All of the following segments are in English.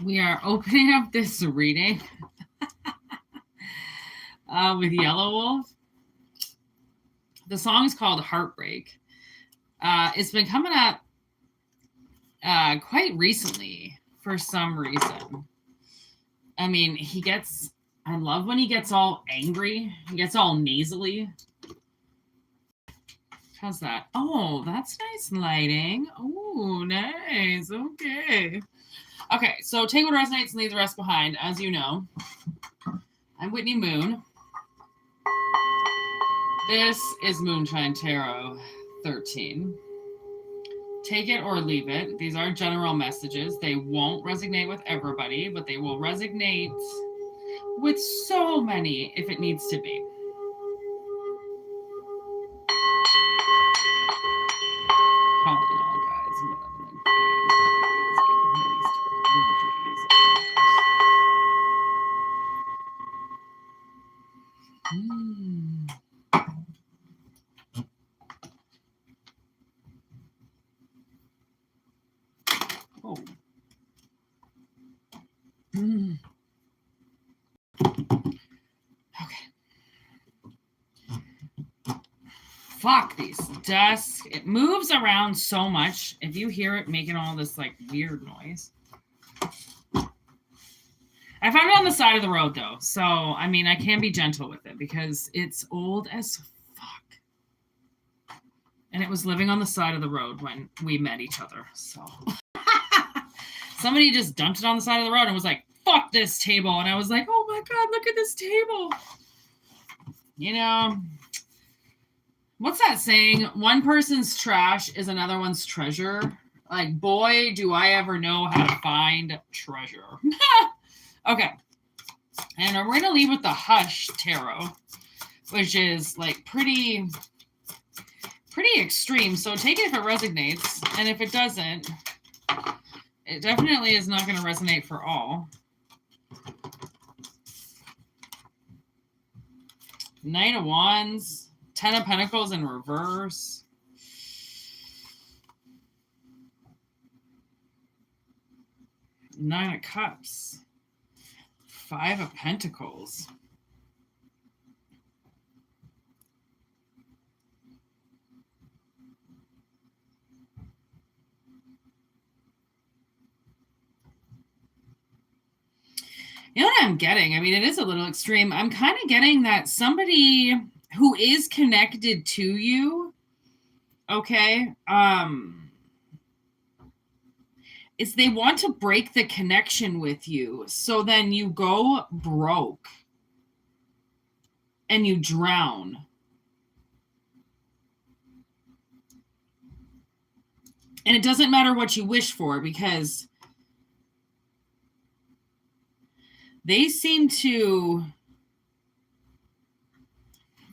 We are opening up this reading with Yellow Wolf. The song is called Heartbreak. It's been coming up quite recently for some reason. I mean, I love when he gets all angry. He gets all nasally. How's that? Oh, that's nice lighting. Oh, nice. Okay. Okay, so take what resonates and leave the rest behind. As you know, I'm Whitney Moon. This is Moonshine Tarot 13. Take it or leave it. These are general messages. They won't resonate with everybody, but they will resonate with so many if it needs to be. Oh. Okay. Fuck these desks. It moves around so much. If you hear it making all this like weird noise. I found it on the side of the road though. So, I mean, I can be gentle with it because it's old as fuck. And it was living on the side of the road when we met each other. So somebody just dumped it on the side of the road and was like, fuck this table. And I was like, oh my God, look at this table. You know, what's that saying? One person's trash is another one's treasure. Like, boy, do I ever know how to find treasure. Okay. And we're going to leave with the Hush Tarot, which is like pretty extreme. So take it if it resonates. And if it doesn't, it definitely is not going to resonate for all. Knight of Wands, Ten of Pentacles in reverse. Nine of Cups. Five of Pentacles. You know what I'm getting? I mean, it is a little extreme. I'm kind of getting that somebody who is connected to you, okay, is they want to break the connection with you. So then you go broke and you drown. And it doesn't matter what you wish for because they seem to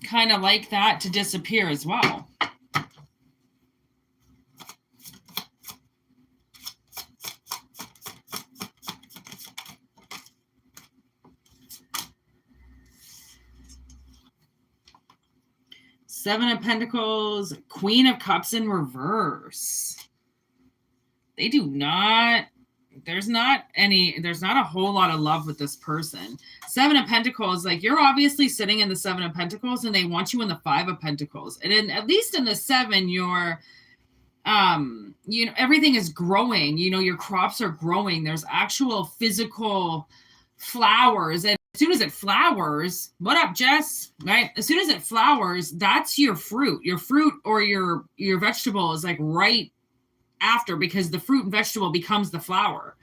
kind of like that to disappear as well. Seven of Pentacles, Queen of Cups in reverse. They do not, there's not a whole lot of love with this person. Seven of Pentacles, like you're obviously sitting in the Seven of Pentacles and they want you in the Five of Pentacles. And at least in the Seven, you're, you know, everything is growing. You know, your crops are growing. There's actual physical flowers. And as soon as it flowers, what up, Jess? Right? As soon as it flowers, that's your fruit. Your fruit or your vegetable is like right after because the fruit and vegetable becomes the flower.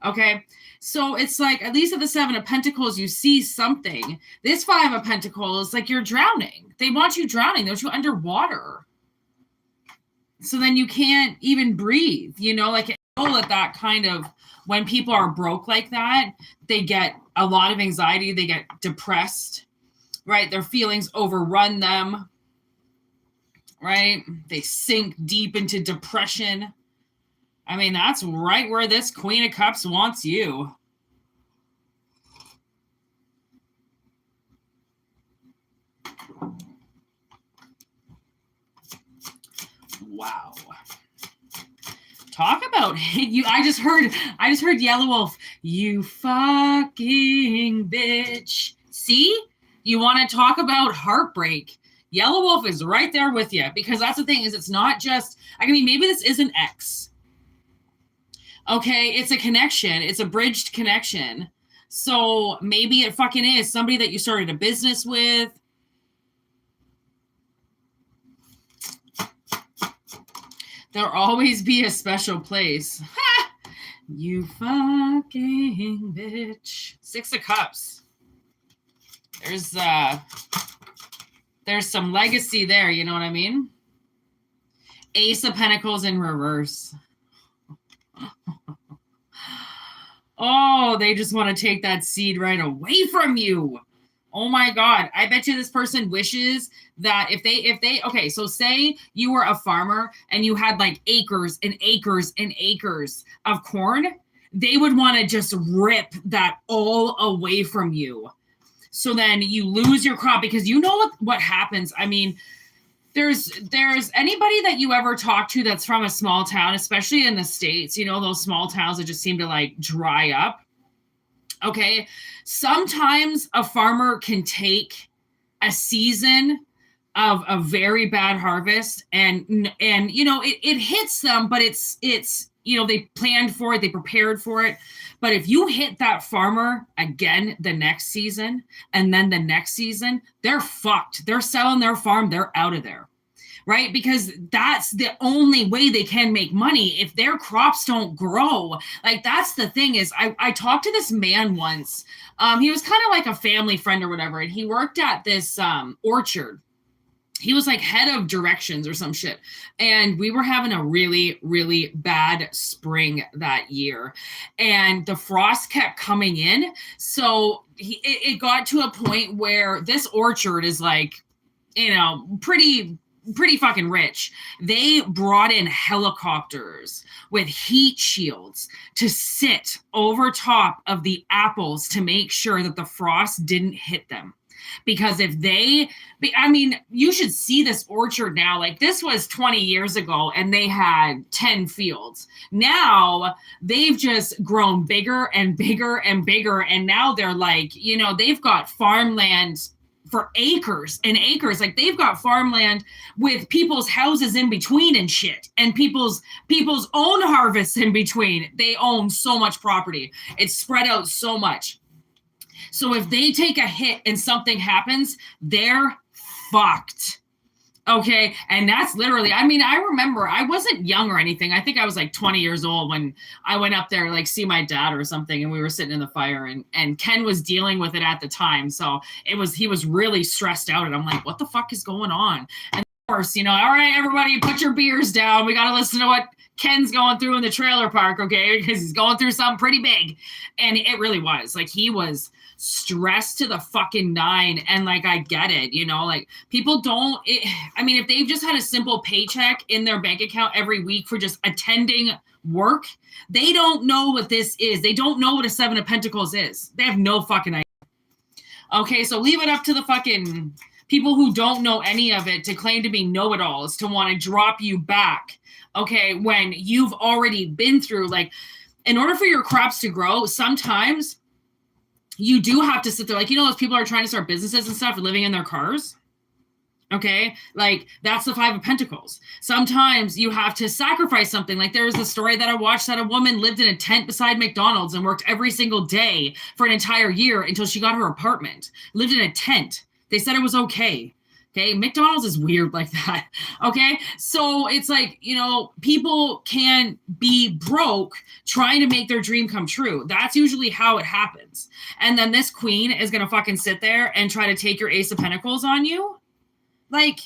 Okay. So it's like, at least at the Seven of Pentacles, you see something. This Five of Pentacles, like you're drowning. They want you drowning. They want you underwater. So then you can't even breathe, you know, like that kind of, when people are broke like that, they get a lot of anxiety. They get depressed, right? Their feelings overrun them, right? They sink deep into depression. I mean, that's right where this Queen of Cups wants you. Wow. Talk about you. I just heard Yellow Wolf. You fucking bitch. See? You want to talk about heartbreak. Yellow Wolf is right there with you, because that's the thing, is it's not just, I mean, maybe this is an ex. Okay, it's a connection. It's a bridged connection. So maybe it fucking is somebody that you started a business with. There'll always be a special place. Ha! You fucking bitch. 6 of Cups. There's some legacy there, you know what I mean? Ace of Pentacles in reverse. Oh, they just want to take that seed right away from you. Oh my God. I bet you this person wishes that if they, okay, so say you were a farmer and you had like acres and acres and acres of corn, they would want to just rip that all away from you. So then you lose your crop, because you know what happens. I mean, there's anybody that you ever talk to that's from a small town, especially in the States, you know, those small towns that just seem to like dry up. Okay. Sometimes a farmer can take a season of a very bad harvest and you know, it hits them, but it's, you know, they planned for it, they prepared for it. But if you hit that farmer again the next season and then the next season, they're fucked. They're selling their farm. They're out of there, right? Because that's the only way they can make money if their crops don't grow. Like, that's the thing is, I talked to this man once. He was kind of like a family friend or whatever, and he worked at this orchard. He was like head of directions or some shit. And we were having a really, really bad spring that year. And the frost kept coming in. So it got to a point where this orchard is like, you know, pretty fucking rich. They brought in helicopters with heat shields to sit over top of the apples to make sure that the frost didn't hit them. Because if I mean, you should see this orchard now. Like, this was 20 years ago and they had 10 fields. Now they've just grown bigger and bigger and bigger. And now they're like, you know, they've got farmland for acres and acres. Like, they've got farmland with people's houses in between and shit, and people's own harvests in between. They own so much property. It's spread out so much. So if they take a hit and something happens, they're fucked. Okay. And that's literally, I mean, I remember I wasn't young or anything. I think I was like 20 years old when I went up there, like, see my dad or something. And we were sitting in the fire, and Ken was dealing with it at the time. So he was really stressed out. And I'm like, what the fuck is going on? And of course, you know, all right, everybody put your beers down. We got to listen to what Ken's going through in the trailer park. Okay. Because he's going through something pretty big. And it really was like, he was stressed to the fucking 9. And like, I get it, you know, like, people I mean, if they've just had a simple paycheck in their bank account every week for just attending work, they don't know what this is. They don't know what a 7 of Pentacles is. They have no fucking idea. Okay. So leave it up to the fucking people who don't know any of it to claim to be know-it-alls, to want to drop you back. Okay. When you've already been through, like, in order for your crops to grow, sometimes you do have to sit there. Like, you know, those people are trying to start businesses and stuff and living in their cars. Okay. Like, that's the 5 of Pentacles. Sometimes you have to sacrifice something. Like, there was a story that I watched that a woman lived in a tent beside McDonald's and worked every single day for an entire year until she got her apartment. Lived in a tent. They said it was okay. Okay. McDonald's is weird like that. Okay. So it's like, you know, people can be broke trying to make their dream come true. That's usually how it happens. And then this queen is going to fucking sit there and try to take your Ace of Pentacles on you. Like,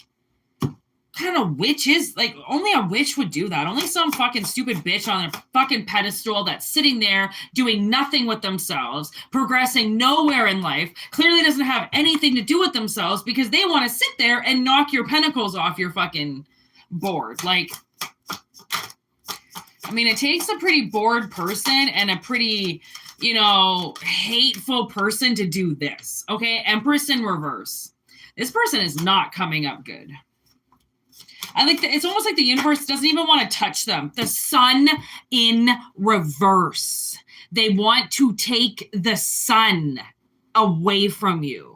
kind of witch is, like, only a witch would do that. Only some fucking stupid bitch on a fucking pedestal that's sitting there doing nothing with themselves, progressing nowhere in life, clearly doesn't have anything to do with themselves, because they want to sit there and knock your pentacles off your fucking board. Like, I mean, it takes a pretty bored person and a pretty, you know, hateful person to do this. Okay. Empress in reverse. This person is not coming up good. I like it's almost like the universe doesn't even want to touch them. The sun in reverse. They want to take the sun away from you.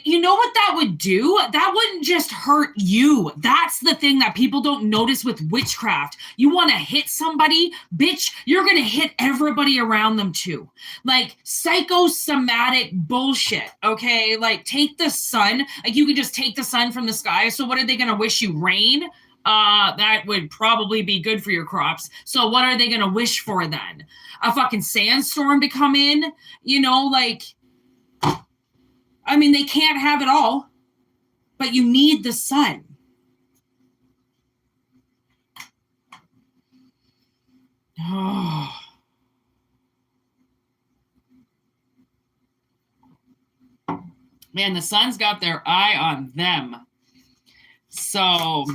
You know what that would do? That wouldn't just hurt you. That's the thing that people don't notice with witchcraft. You want to hit somebody, bitch, you're going to hit everybody around them too. Like psychosomatic bullshit, okay? Like take the sun, like you can just take the sun from the sky. So what are they going to wish you? Rain? That would probably be good for your crops. So what are they going to wish for then? A fucking sandstorm to come in? You know, like... I mean, they can't have it all, but you need the sun. Oh. Man, the sun's got their eye on them. So,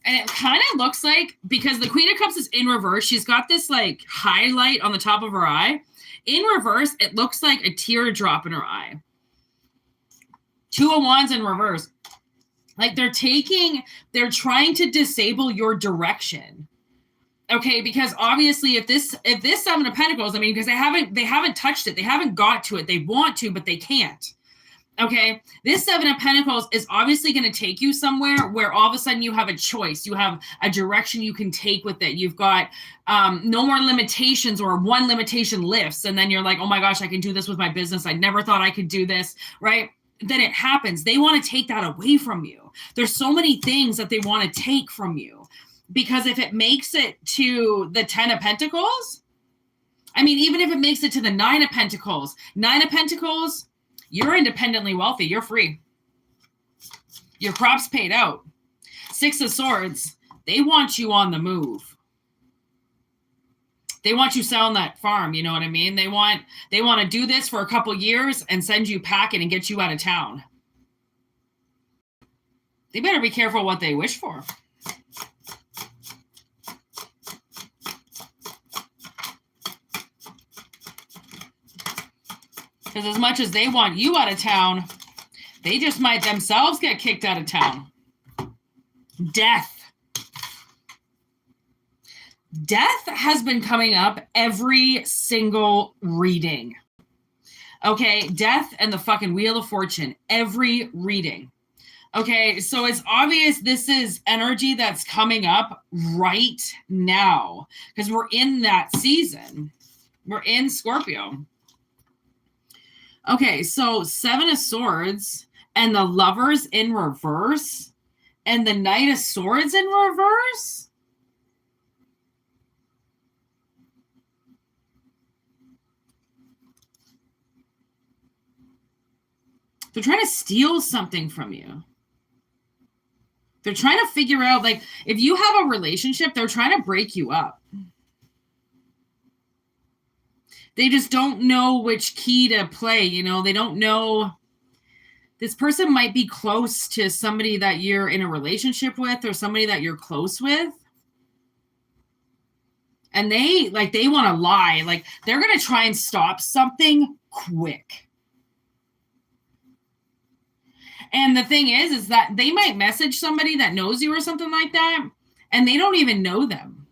and it kind of looks like, because the Queen of Cups is in reverse, she's got this like highlight on the top of her eye. In reverse, it looks like a teardrop in her eye. Two of Wands in reverse. Like they're trying to disable your direction. Okay, because obviously if this Seven of Pentacles, I mean, because they haven't touched it. They haven't got to it. They want to, but they can't. Okay, this Seven of Pentacles is obviously going to take you somewhere where all of a sudden you have a choice. You have a direction you can take with it. You've got no more limitations, or one limitation lifts. And then you're like, oh my gosh, I can do this with my business. I never thought I could do this, right? Then it happens. They want to take that away from you. There's so many things that they want to take from you. Because if it makes it to the 10 of Pentacles, I mean, even if it makes it to the 9 of Pentacles, you're independently wealthy. You're free. Your crops paid out. 6 of Swords, they want you on the move. They want you selling that farm. You know what I mean? They want to do this for a couple years and send you packing and get you out of town. They better be careful what they wish for. Because as much as they want you out of town, they just might themselves get kicked out of town. Death. Death has been coming up every single reading. Okay, death and the fucking Wheel of Fortune. Every reading. Okay, so it's obvious this is energy that's coming up right now. Because we're in that season. We're in Scorpio. Okay, so 7 of Swords and the Lovers in reverse and the Knight of Swords in reverse. They're trying to steal something from you. They're trying to figure out, like, if you have a relationship, they're trying to break you up. They just don't know which key to play, you know? They don't know. This person might be close to somebody that you're in a relationship with or somebody that you're close with. And they want to lie. Like, they're going to try and stop something quick. And the thing is that they might message somebody that knows you or something like that, and they don't even know them.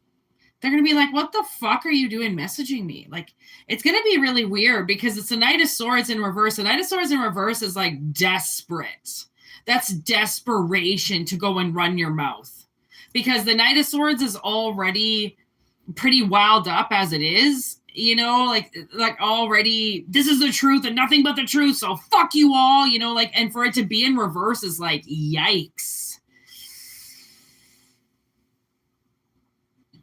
They're going to be like, what the fuck are you doing messaging me? Like, it's going to be really weird because it's a Knight of Swords in reverse. A Knight of Swords in reverse is like desperate. That's desperation to go and run your mouth. Because the Knight of Swords is already pretty wound up as it is. You know, like already, this is the truth and nothing but the truth. So fuck you all, you know, like, and for it to be in reverse is like, yikes.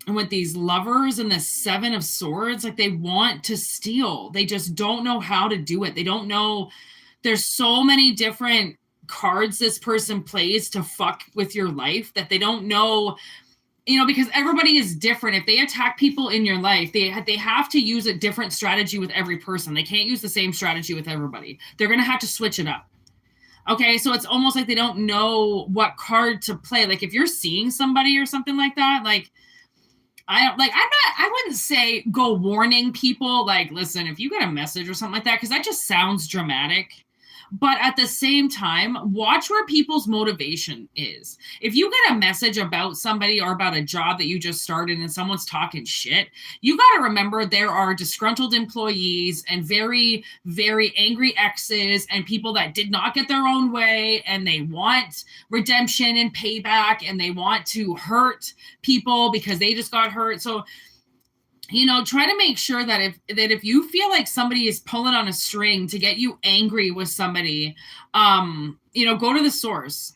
And with these Lovers and the 7 of Swords, like, they want to steal. They just don't know how to do it. They don't know. There's so many different cards this person plays to fuck with your life that they don't know, you know, because everybody is different. If they attack people in your life, they have to use a different strategy with every person. They can't use the same strategy with everybody. They're going to have to switch it up. Okay, so it's almost like they don't know what card to play. Like, if you're seeing somebody or something like that, like, I wouldn't say go warning people, like, listen, if you get a message or something like that, because that just sounds dramatic. But at the same time, watch where people's motivation is. If you get a message about somebody or about a job that you just started and someone's talking shit, you got to remember there are disgruntled employees and very, very angry exes and people that did not get their own way and they want redemption and payback and they want to hurt people because they just got hurt. So, you know, try to make sure that if you feel like somebody is pulling on a string to get you angry with somebody, you know, go to the source.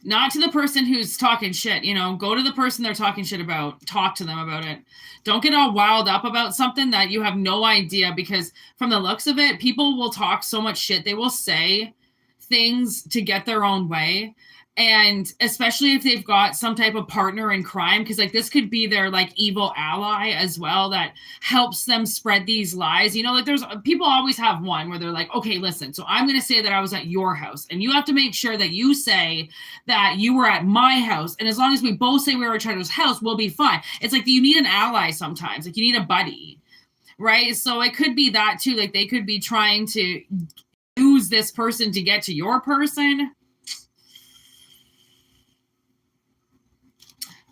Not to the person who's talking shit, you know, go to the person they're talking shit about, talk to them about it. Don't get all wild up about something that you have no idea, because from the looks of it, people will talk so much shit. They will say things to get their own way. And especially if they've got some type of partner in crime, because like this could be their like evil ally as well that helps them spread these lies. You know, like there's people always have one where they're like, okay, listen, so I'm going to say that I was at your house and you have to make sure that you say that you were at my house. And as long as we both say we were at each other's house, we'll be fine. It's like you need an ally sometimes, like you need a buddy, right? So it could be that too. Like they could be trying to use this person to get to your person.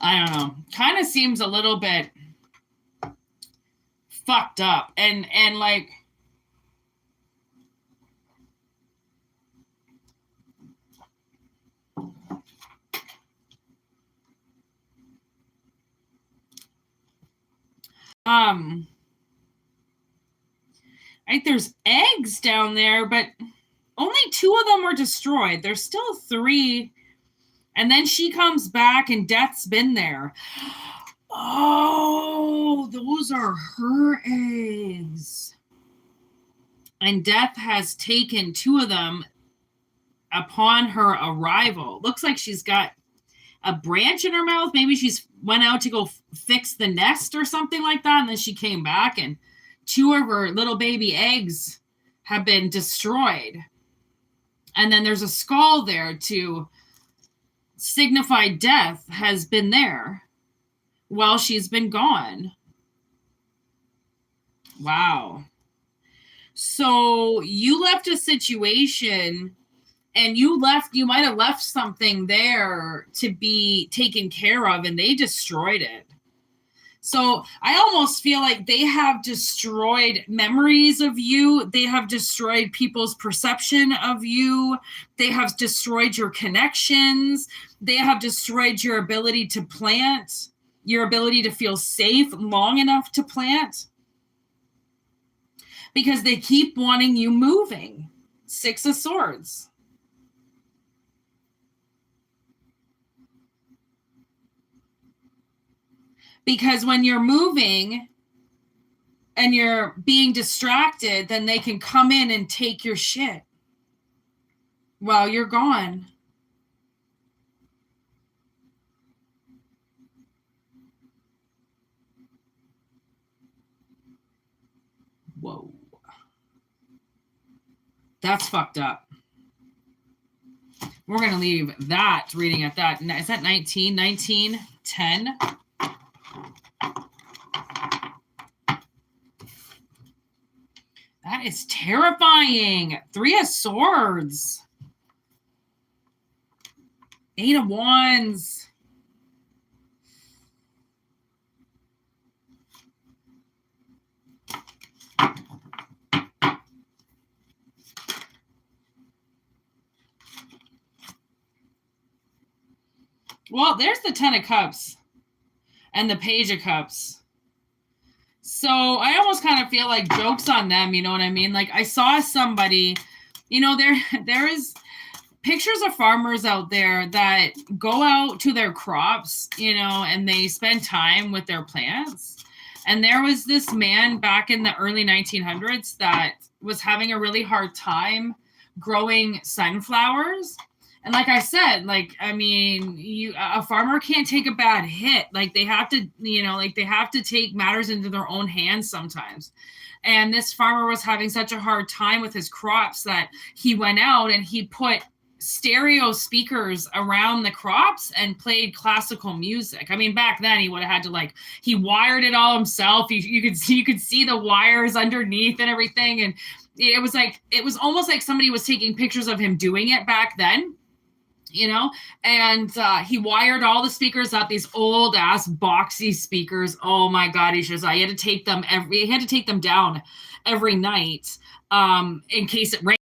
I don't know. Kind of seems a little bit fucked up. And like, right, there's eggs down there, but only 2 of them were destroyed. There's still 3. And then she comes back and Death's been there. Oh, those are her eggs. And Death has taken 2 of them upon her arrival. Looks like she's got a branch in her mouth. Maybe she's went out to go fix the nest or something like that. And then she came back and 2 of her little baby eggs have been destroyed. And then there's a skull there to signify Death has been there while she's been gone. Wow. So you left a situation and you might have left something there to be taken care of and they destroyed it. So I almost feel like they have destroyed memories of you. They have destroyed people's perception of you. They have destroyed your connections. They have destroyed your ability to plant, your ability to feel safe long enough to plant. Because they keep wanting you moving. 6 of Swords. Because when you're moving and you're being distracted, then they can come in and take your shit while you're gone. Whoa. That's fucked up. We're going to leave that reading at that. Is that 19? 19, 10. That is terrifying. 3 of Swords. 8 of Wands. Well, there's the 10 of Cups and the Page of Cups. So I almost kind of feel like joke's on them, you know what I mean? Like I saw somebody, you know, there is pictures of farmers out there that go out to their crops, you know, and they spend time with their plants. And there was this man back in the early 1900s that was having a really hard time growing sunflowers. And like I said, like, I mean, a farmer can't take a bad hit. Like they have to, you know, like they have to take matters into their own hands sometimes. And this farmer was having such a hard time with his crops that he went out and he put stereo speakers around the crops and played classical music. I mean, back then he would have had to like, he wired it all himself. You could see the wires underneath and everything. And it was almost like somebody was taking pictures of him doing it back then, you know? And he wired all the speakers up, these old ass boxy speakers. Oh my God, he had to take them down every night in case it rained.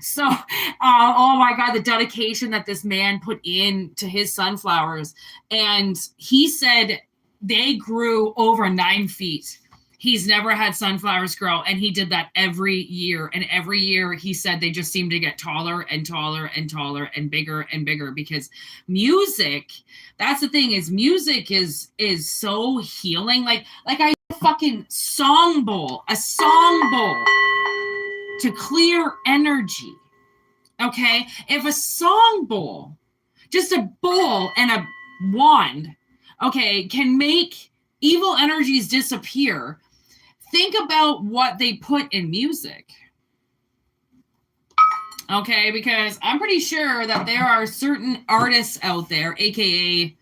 So, oh my God, the dedication that this man put into his sunflowers. And he said they grew over 9 feet. He's never had sunflowers grow. And he did that every year. And every year he said they just seemed to get taller and taller and taller and bigger because music, that's the thing, is music is so healing. Like I fucking song bowl to clear energy. Okay? If a song bowl, just a bowl and a wand, okay, can make evil energies disappear, think about what they put in music. Okay? Because I'm pretty sure that there are certain artists out there, aka,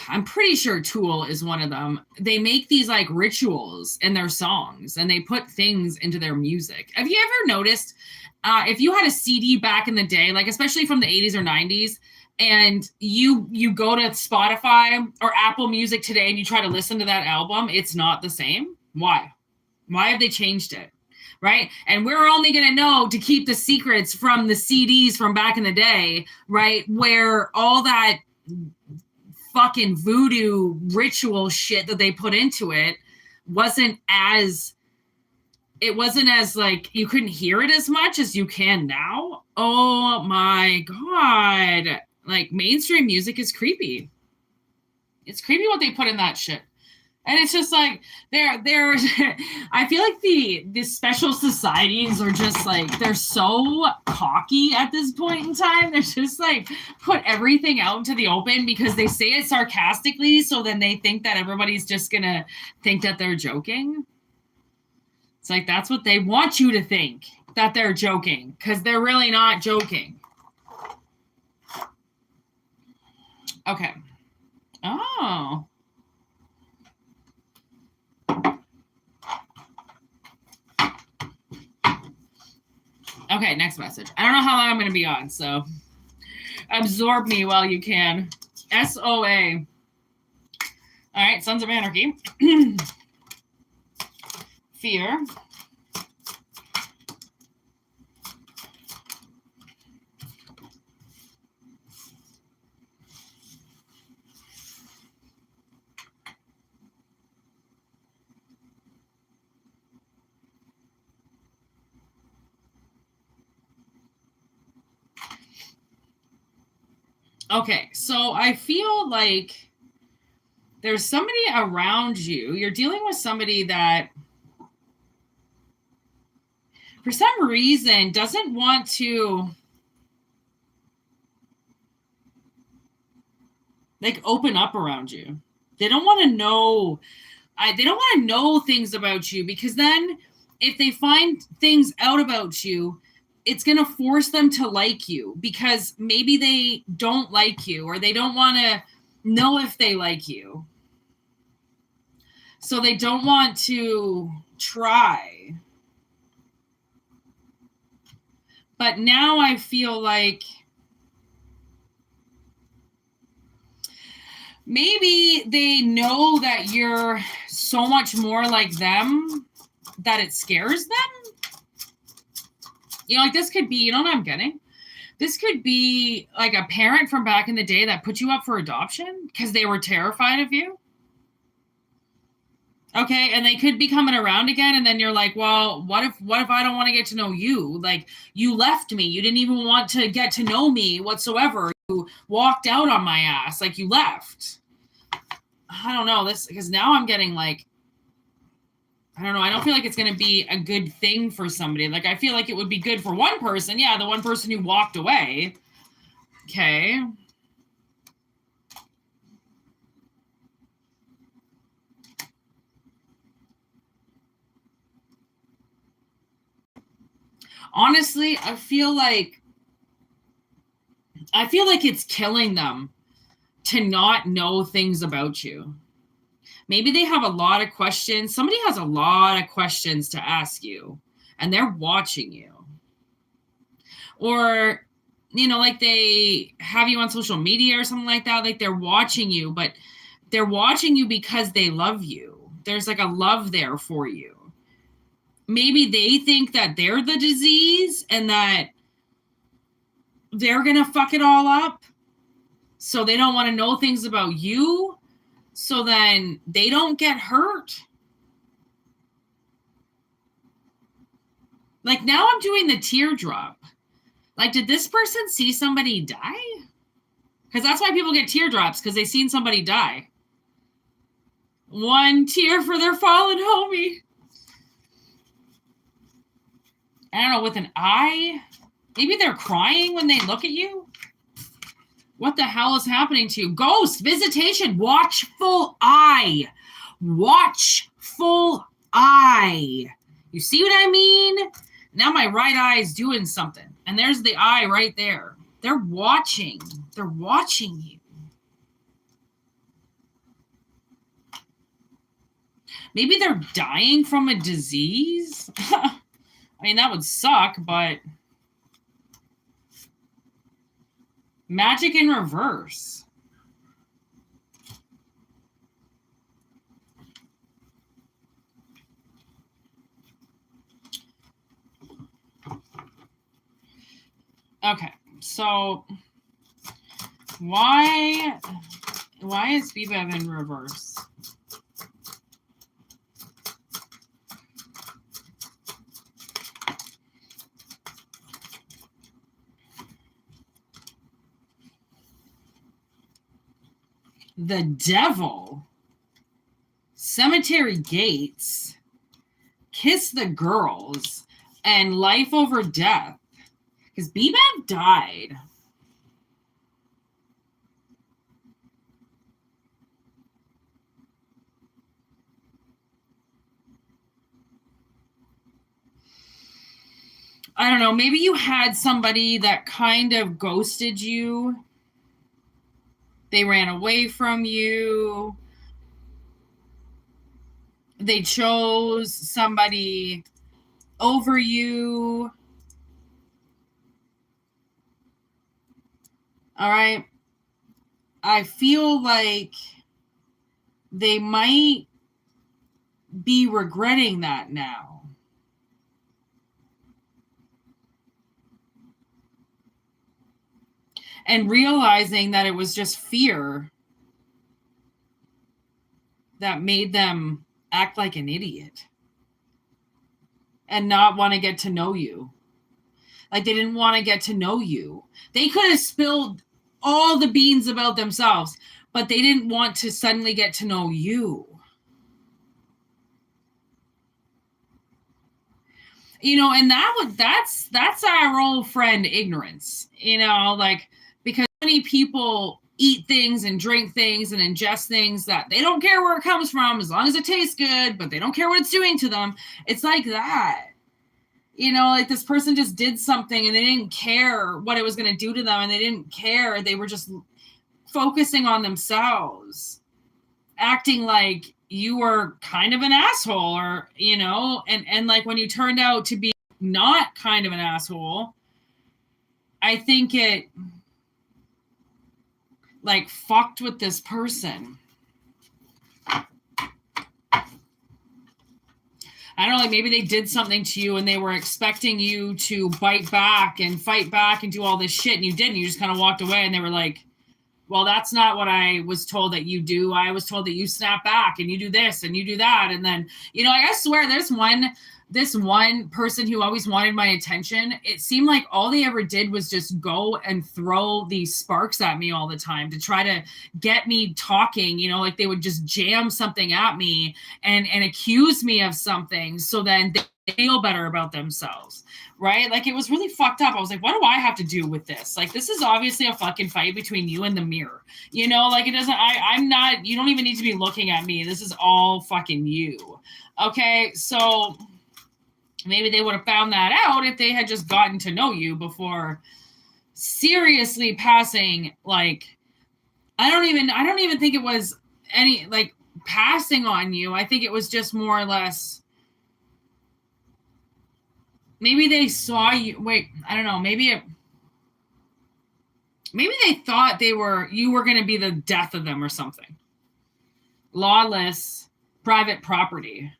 I'm pretty sure Tool is one of them. They make these like rituals in their songs and they put things into their music. Have you ever noticed if you had a CD back in the day, like especially from the 80s or 90s, and you go to Spotify or Apple Music today and you try to listen to that album, it's not the same? Why? Why have they changed it? Right? And we're only going to know to keep the secrets from the CDs from back in the day, right? Where all that fucking voodoo ritual shit that they put into it wasn't as like, you couldn't hear it as much as you can now. Oh my God. Like, mainstream music is creepy. It's creepy what they put in that shit. And it's just like, they're I feel like the special societies are just like, they're so cocky at this point in time. They're just like, put everything out into the open because they say it sarcastically. So then they think that everybody's just going to think that they're joking. It's like, that's what they want you to think, that they're joking, because they're really not joking. Okay. Oh. Okay, next message. I don't know how long I'm going to be on, so absorb me while you can. SOA. All right, Sons of Anarchy. Fear. Okay, so I feel like there's somebody around you. You're dealing with somebody that, for some reason, doesn't want to, like, open up around you. They don't want to know. They don't want to know things about you, because then if they find things out about you, it's going to force them to like you, because maybe they don't like you, or they don't want to know if they like you. So they don't want to try. But now I feel like maybe they know that you're so much more like them that it scares them. You know, like, this could be, you know what I'm getting? This could be like a parent from back in the day that put you up for adoption because they were terrified of you. Okay, and they could be coming around again, and then you're like, well, what if I don't want to get to know you? Like, you left me. You didn't even want to get to know me whatsoever. You walked out on my ass. Like, you left. I don't know, this, because now I'm getting like, I don't know. I don't feel like it's going to be a good thing for somebody. Like, I feel like it would be good for one person. Yeah, the one person who walked away. Okay. Honestly, I feel like it's killing them to not know things about you. Maybe they have a lot of questions. Somebody has a lot of questions to ask you, and they're watching you. Or, you know, like they have you on social media or something like that. Like they're watching you, but they're watching you because they love you. There's like a love there for you. Maybe they think that they're the disease and that they're going to fuck it all up. So they don't want to know things about you. So then they don't get hurt. Like now I'm doing the teardrop. Like, did this person see somebody die? Because that's why people get teardrops, because they've seen somebody die. One tear for their fallen homie. I don't know, with an eye? Maybe they're crying when they look at you? What the hell is happening to you? Ghost, visitation, watchful eye. Watchful eye. You see what I mean? Now my right eye is doing something. And there's the eye right there. They're watching. They're watching you. Maybe they're dying from a disease. I mean, that would suck, but magic in reverse. Okay, so why is BBEV in reverse? The devil, cemetery gates, kiss the girls, and life over death. Because BBEV died. I don't know. Maybe you had somebody that kind of ghosted you. They ran away from you. They chose somebody over you. All right. I feel like they might be regretting that now. And realizing that it was just fear that made them act like an idiot and not want to get to know you. Like they didn't want to get to know you. They could have spilled all the beans about themselves, but they didn't want to suddenly get to know you. You know, and that's our old friend ignorance, you know, like because many people eat things and drink things and ingest things that they don't care where it comes from as long as it tastes good, but they don't care what it's doing to them. It's like that. You know, like this person just did something and they didn't care what it was going to do to them and they didn't care. They were just focusing on themselves, acting like you were kind of an asshole or, you know, and like when you turned out to be not kind of an asshole, I think it like fucked with this person. I don't know, like maybe they did something to you and they were expecting you to bite back and fight back and do all this shit and you didn't. You just kind of walked away and they were like, well, that's not what I was told that you do. I was told that you snap back and you do this and you do that. And then, you know, I swear there's this one person who always wanted my attention. It seemed like all they ever did was just go and throw these sparks at me all the time to try to get me talking, you know, like they would just jam something at me and accuse me of something. So then they feel better about themselves. Right? Like it was really fucked up. I was like, what do I have to do with this? Like, this is obviously a fucking fight between you and the mirror. You know, like it doesn't, I'm not, you don't even need to be looking at me. This is all fucking you. Okay. So Maybe they would have found that out if they had just gotten to know you before seriously passing. Like, I don't even think it was any like passing on you. I think it was just more or less, maybe they saw you. Wait, I don't know. Maybe they thought you were going to be the death of them or something. Lawless private property.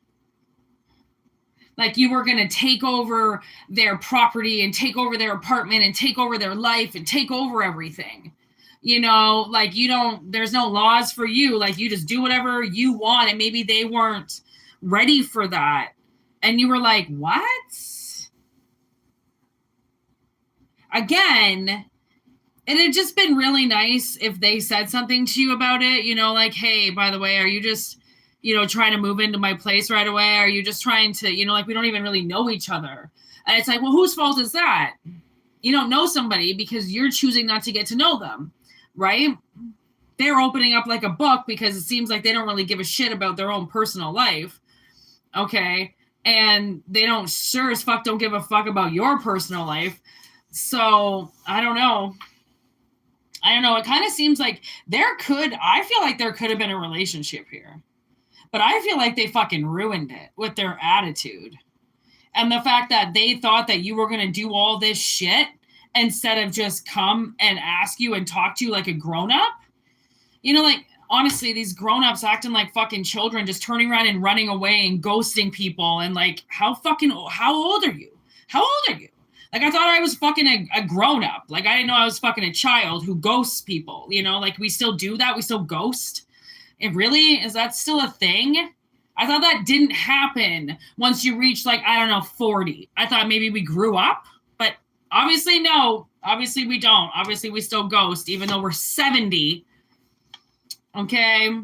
Like you were going to take over their property and take over their apartment and take over their life and take over everything. You know, like there's no laws for you. Like you just do whatever you want. And maybe they weren't ready for that. And you were like, what? Again, it had just been really nice if they said something to you about it, you know, like, hey, by the way, are you just, you know, trying to move into my place right away? Are you just trying to, you know, like we don't even really know each other. And it's like, well, whose fault is that? You don't know somebody because you're choosing not to get to know them, right? They're opening up like a book because it seems like they don't really give a shit about their own personal life. Okay. And they sure as fuck don't give a fuck about your personal life. So I don't know. It kind of seems like I feel like there could have been a relationship here, but I feel like they fucking ruined it with their attitude. And the fact that they thought that you were going to do all this shit instead of just come and ask you and talk to you like a grown-up. You know, like, honestly, these grown-ups acting like fucking children, just turning around and running away and ghosting people. And like, how old are you? How old are you? Like, I thought I was fucking a grown-up. Like, I didn't know I was fucking a child who ghosts people. You know, like, we still do that. We still ghost. And really? Is that still a thing? I thought that didn't happen once you reach, like, I don't know, 40. I thought maybe we grew up. But obviously, no. Obviously, we don't. Obviously, we still ghost, even though we're 70. Okay?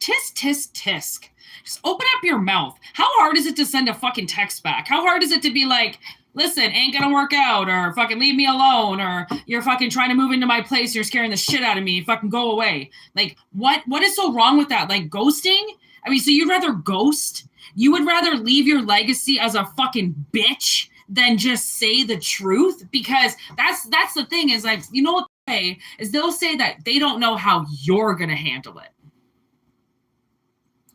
Tisk, tisk, tisk. Just open up your mouth. How hard is it to send a fucking text back? How hard is it to be like, listen, ain't gonna work out, or fucking leave me alone, or you're fucking trying to move into my place, you're scaring the shit out of me, fucking go away. Like, what is so wrong with that? Like, ghosting? I mean, so you'd rather ghost? You would rather leave your legacy as a fucking bitch than just say the truth? Because that's the thing, is like, you know what they say, is they'll say that they don't know how you're gonna handle it.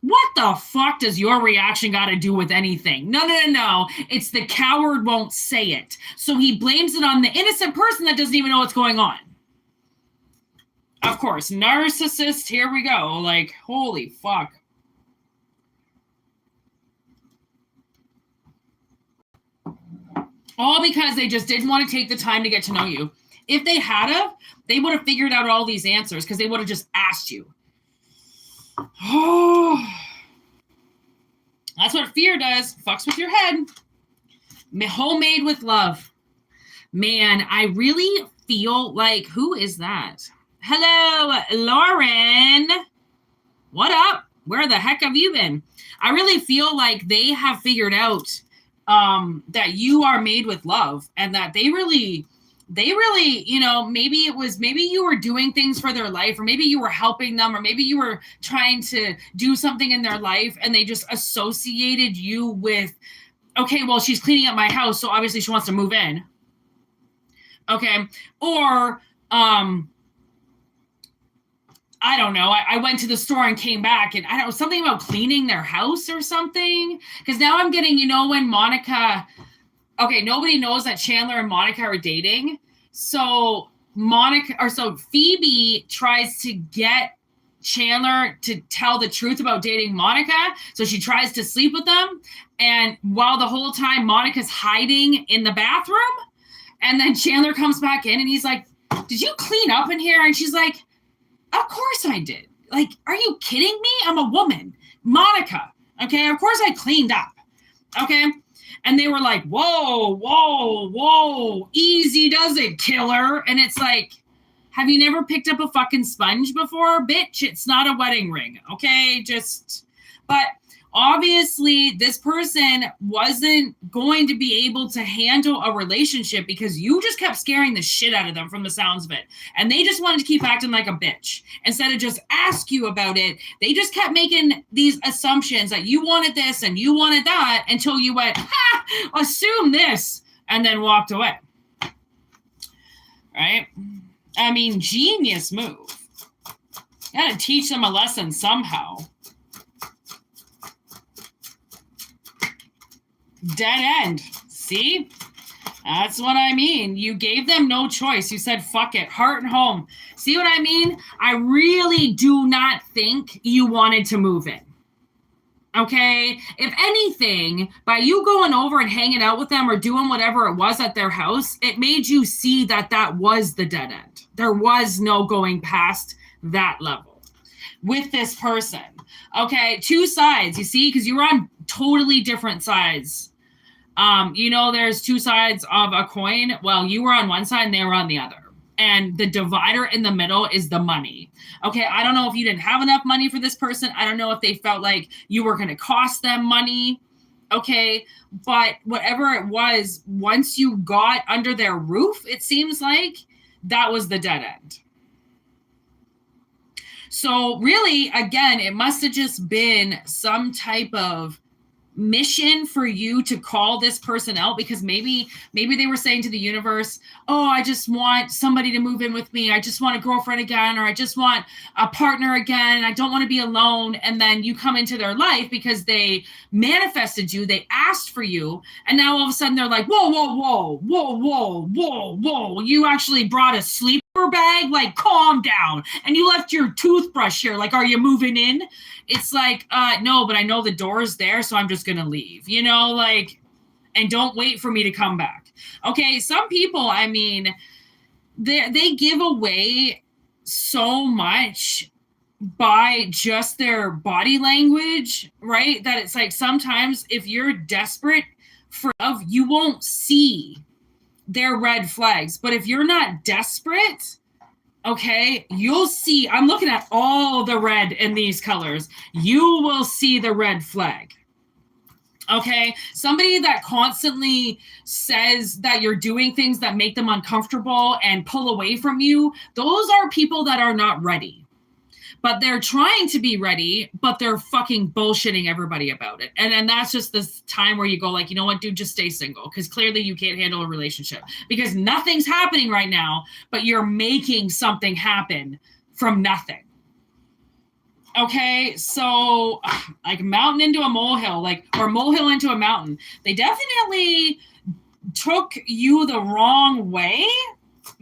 What the fuck does your reaction got to do with anything? No. It's the coward won't say it. So he blames it on the innocent person that doesn't even know what's going on. Of course, narcissist, here we go. Like, holy fuck. All because they just didn't want to take the time to get to know you. If they had, they would have figured out all these answers because they would have just asked you. Oh, that's what fear does. Fucks with your head. Homemade with love. Man, I really feel like, who is that? Hello, Lauren. What up? Where the heck have you been? I really feel like they have figured out that you are made with love, and that they really, you know, maybe you were doing things for their life, or maybe you were helping them, or maybe you were trying to do something in their life, and they just associated you with, okay, well, she's cleaning up my house, so obviously she wants to move in. Okay. Or, I don't know. I went to the store and came back, and I don't know, something about cleaning their house or something. Because now I'm getting, you know, when Monica, okay, nobody knows that Chandler and Monica are dating. So Phoebe tries to get Chandler to tell the truth about dating Monica. So she tries to sleep with them. And while the whole time Monica's hiding in the bathroom, and then Chandler comes back in and he's like, did you clean up in here? And she's like, of course I did. Like, are you kidding me? I'm a woman. Monica. Okay. Of course I cleaned up. Okay. And they were like, whoa. Easy does it, killer. And it's like, have you never picked up a fucking sponge before? Bitch, it's not a wedding ring. Okay. But Obviously, this person wasn't going to be able to handle a relationship because you just kept scaring the shit out of them from the sounds of it. And they just wanted to keep acting like a bitch. Instead of just ask you about it, they just kept making these assumptions that you wanted this and you wanted that until you went, ha, assume this, and then walked away. Right? I mean, genius move. You gotta teach them a lesson somehow. Dead end. See? That's what I mean. You gave them no choice. You said, fuck it. Heart and home. See what I mean? I really do not think you wanted to move in. Okay? If anything, by you going over and hanging out with them or doing whatever it was at their house, it made you see that that was the dead end. There was no going past that level with this person. Okay? Two sides, you see? Because you were on totally different sides. There's two sides of a coin. Well, you were on one side and they were on the other. And the divider in the middle is the money. Okay, I don't know if you didn't have enough money for this person. I don't know if they felt like you were going to cost them money. Okay, but whatever it was, once you got under their roof, it seems like that was the dead end. So really, again, it must have just been some type of mission for you to call this person out, because maybe they were saying to the universe, oh, I just want somebody to move in with me. I just want a girlfriend again, or I just want a partner again. I don't want to be alone. And then you come into their life because they manifested you. They asked for you. And now all of a sudden they're like, whoa, whoa, whoa, whoa, whoa, whoa, whoa. You actually brought a sleeper bag? Like, calm down. And you left your toothbrush here. Like, are you moving in? It's like, no, but I know the door's there, so I'm just going to leave, and don't wait for me to come back. Okay, some people, I mean, they give away so much by just their body language, right? That it's like sometimes if you're desperate for love, you won't see their red flags. But if you're not desperate, okay, you'll see. I'm looking at all the red in these colors. You will see the red flag. Okay, somebody that constantly says that you're doing things that make them uncomfortable and pull away from you, those are people that are not ready. But they're trying to be ready, but they're fucking bullshitting everybody about it. And that's just this time where you go like, you know what, dude, just stay single. Because clearly you can't handle a relationship. Because nothing's happening right now, but you're making something happen from nothing. Okay, so like mountain into a molehill, or molehill into a mountain. They definitely took you the wrong way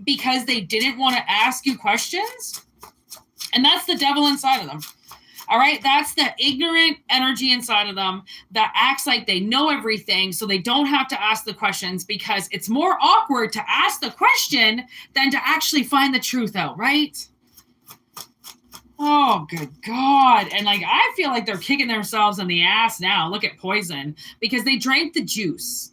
because they didn't want to ask you questions. And that's the devil inside of them. All right. That's the ignorant energy inside of them that acts like they know everything. So they don't have to ask the questions, because it's more awkward to ask the question than to actually find the truth out. Right. Oh, good God. And I feel like they're kicking themselves in the ass now. Look at Poison, because they drank the juice.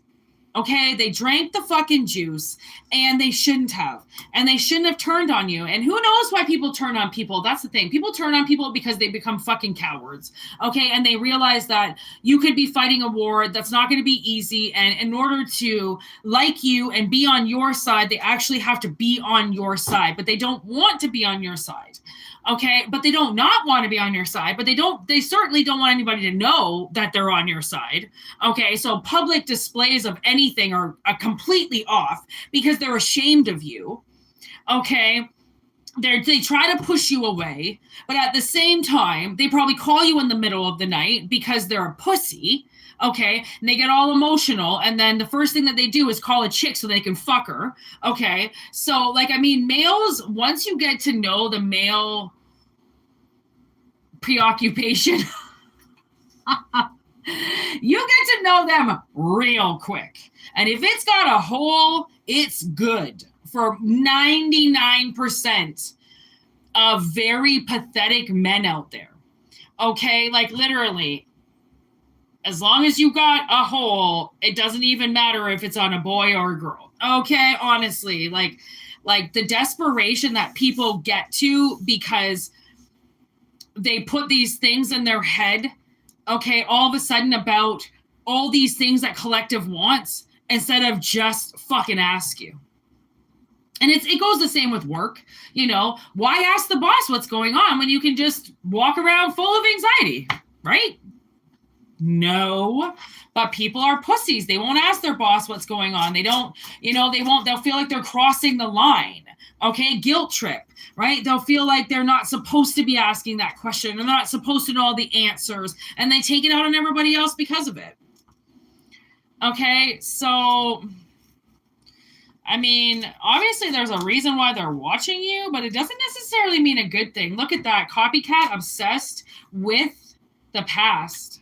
Okay, they drank the fucking juice, and they shouldn't have. And they shouldn't have turned on you. And who knows why people turn on people? That's the thing. People turn on people because they become fucking cowards. Okay, and they realize that you could be fighting a war that's not going to be easy. And in order to like you and be on your side, they actually have to be on your side. But they don't want to be on your side. Okay, but they don't not want to be on your side, but they certainly don't want anybody to know that they're on your side. Okay, so public displays of anything are completely off because they're ashamed of you. Okay, they try to push you away, but at the same time, they probably call you in the middle of the night because they're a pussy. Okay, and they get all emotional, and then the first thing that they do is call a chick so they can fuck her. Okay, so males, once you get to know the male preoccupation, you get to know them real quick. And if it's got a hole, it's good for 99% of very pathetic men out there. Okay, literally. As long as you got a hole, it doesn't even matter if it's on a boy or a girl. Okay, honestly, like the desperation that people get to because they put these things in their head okay, all of a sudden about all these things that collective wants instead of just fucking ask you. And it goes the same with work. You know, why ask the boss what's going on when you can just walk around full of anxiety, right? No, but people are pussies. They won't ask their boss what's going on. They don't, they'll feel like they're crossing the line. Okay, guilt trip, right? They'll feel like they're not supposed to be asking that question. They're not supposed to know all the answers, and they take it out on everybody else because of it. Okay, so I mean, obviously there's a reason why they're watching you, but it doesn't necessarily mean a good thing. Look at that. Copycat, obsessed with the past.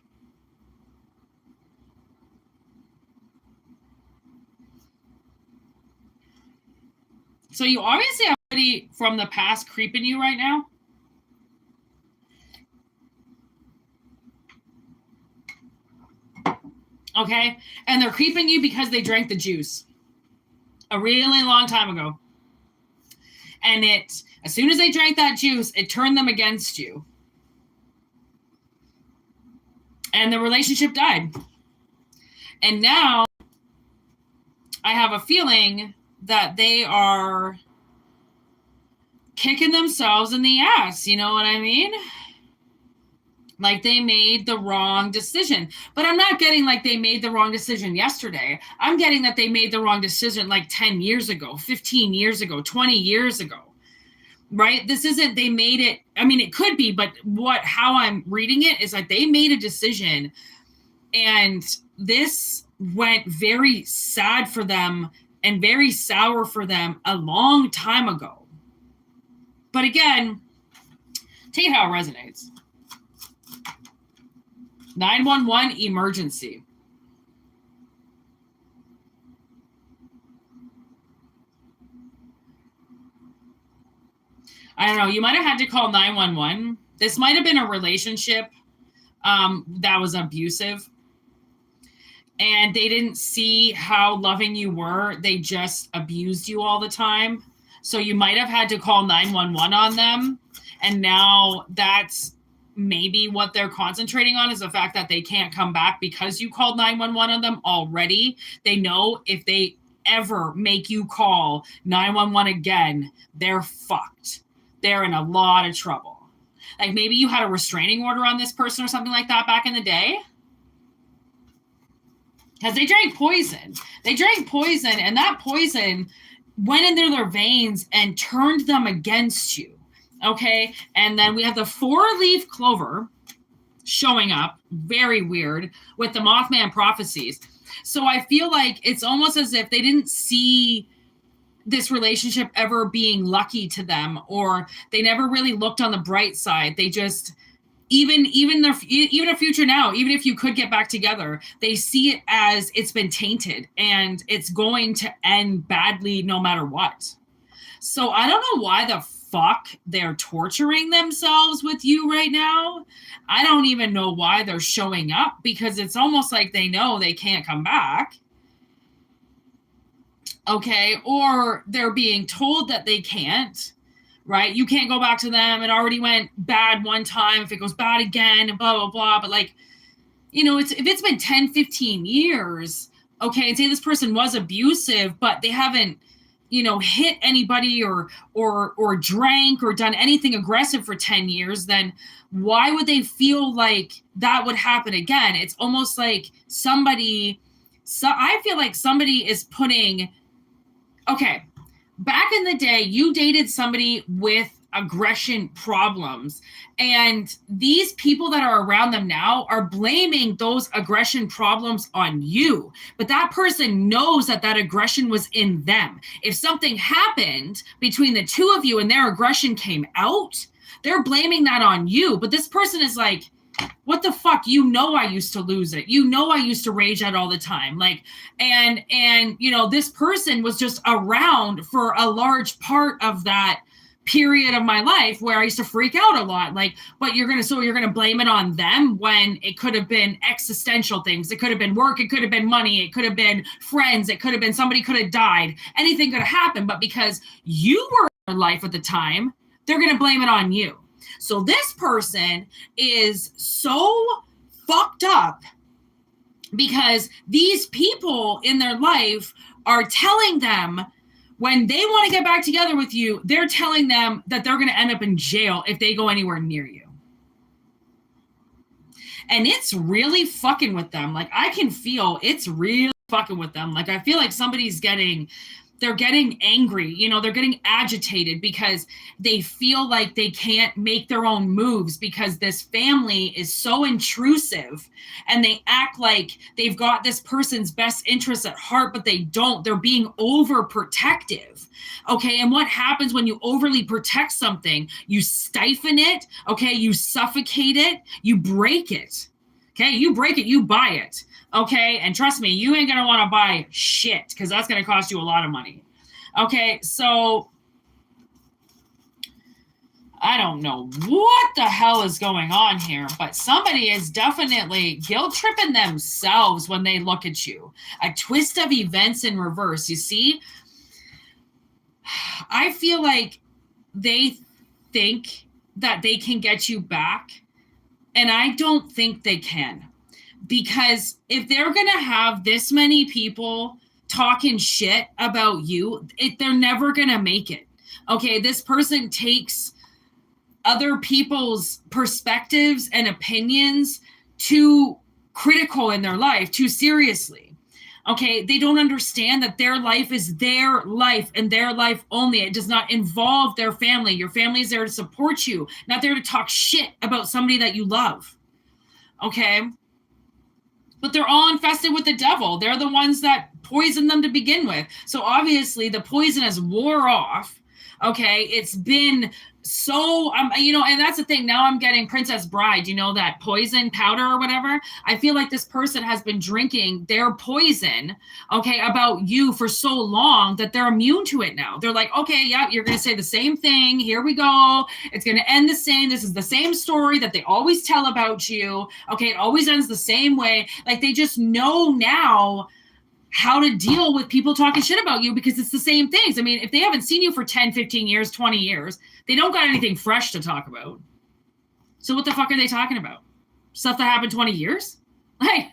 So you obviously have somebody from the past creeping you right now. Okay? And they're creeping you because they drank the juice a really long time ago. And as soon as they drank that juice, it turned them against you. And the relationship died. And now I have a feeling that they are kicking themselves in the ass. You know what I mean? Like they made the wrong decision. But I'm not getting like they made the wrong decision yesterday. I'm getting that they made the wrong decision like 10 years ago, 15 years ago, 20 years ago. Right? This isn't they made it. I mean, it could be, but how I'm reading it is like they made a decision and this went very sad for them and very sour for them a long time ago. But again, take it how it resonates. 911 emergency. I don't know. You might have had to call 911. This might have been a relationship that was abusive. And they didn't see how loving you were. They just abused you all the time. So you might have had to call 911 on them. And now that's maybe what they're concentrating on is the fact that they can't come back because you called 911 on them already. They know if they ever make you call 911 again, they're fucked. They're in a lot of trouble. Like maybe you had a restraining order on this person or something like that back in the day. Because they drank poison. They drank poison, and that poison went into their veins and turned them against you. Okay? And then we have the 4-leaf clover showing up, very weird, with the Mothman prophecies. So I feel like it's almost as if they didn't see this relationship ever being lucky to them, or they never really looked on the bright side. They just... Even a future now, even if you could get back together, they see it as it's been tainted and it's going to end badly no matter what. So I don't know why the fuck they're torturing themselves with you right now. I don't even know why they're showing up because it's almost like they know they can't come back. Okay, or they're being told that they can't. Right? You can't go back to them. It already went bad one time. If it goes bad again, and blah, blah, blah. But like, you know, if it's been 10, 15 years, okay, and say this person was abusive, but they haven't, you know, hit anybody or drank or done anything aggressive for 10 years, then why would they feel like that would happen again? It's almost like I feel like somebody is putting, okay, back in the day, you dated somebody with aggression problems, and these people that are around them now are blaming those aggression problems on you. But that person knows that aggression was in them. If something happened between the two of you and their aggression came out, they're blaming that on you. But this person is like, what the fuck? You know, I used to lose it. You know, I used to rage out all the time. Like, and, you know, this person was just around for a large part of that period of my life where I used to freak out a lot. Like, but you're going to blame it on them when it could have been existential things. It could have been work. It could have been money. It could have been friends. It could have been somebody could have died. Anything could have happened. But because you were in life at the time, they're going to blame it on you. So this person is so fucked up because these people in their life are telling them when they want to get back together with you, they're telling them that they're going to end up in jail if they go anywhere near you. And it's really fucking with them. Like, I can feel it's really fucking with them. Like, I feel like they're getting angry, you know, they're getting agitated because they feel like they can't make their own moves because this family is so intrusive and they act like they've got this person's best interests at heart, but they don't. They're being overprotective. Okay. And what happens when you overly protect something? You stifle it. Okay. You suffocate it. You break it. Okay. You break it. You buy it. Okay. And trust me, you ain't going to want to buy shit because that's going to cost you a lot of money. Okay. So I don't know what the hell is going on here, but somebody is definitely guilt tripping themselves when they look at you. A twist of events in reverse. You see, I feel like they think that they can get you back, and I don't think they can. Because if they're going to have this many people talking shit about you, they're never going to make it. Okay, this person takes other people's perspectives and opinions too critical in their life, too seriously. Okay, they don't understand that their life is their life and their life only. It does not involve their family. Your family is there to support you, not there to talk shit about somebody that you love. Okay? But they're all infested with the devil. They're the ones that poisoned them to begin with. So obviously the poison has wore off. Okay, it's been so, you know, and that's the thing. Now I'm getting Princess Bride, you know, that poison powder or whatever. I feel like this person has been drinking their poison, okay, about you for so long that they're immune to it now. They're like, okay, yeah, you're going to say the same thing. Here we go. It's going to end the same. This is the same story that they always tell about you. Okay, it always ends the same way. Like, they just know now how to deal with people talking shit about you because it's the same things. I mean, if they haven't seen you for 10, 15 years, 20 years, they don't got anything fresh to talk about. So what the fuck are they talking about? Stuff that happened 20 years? Like,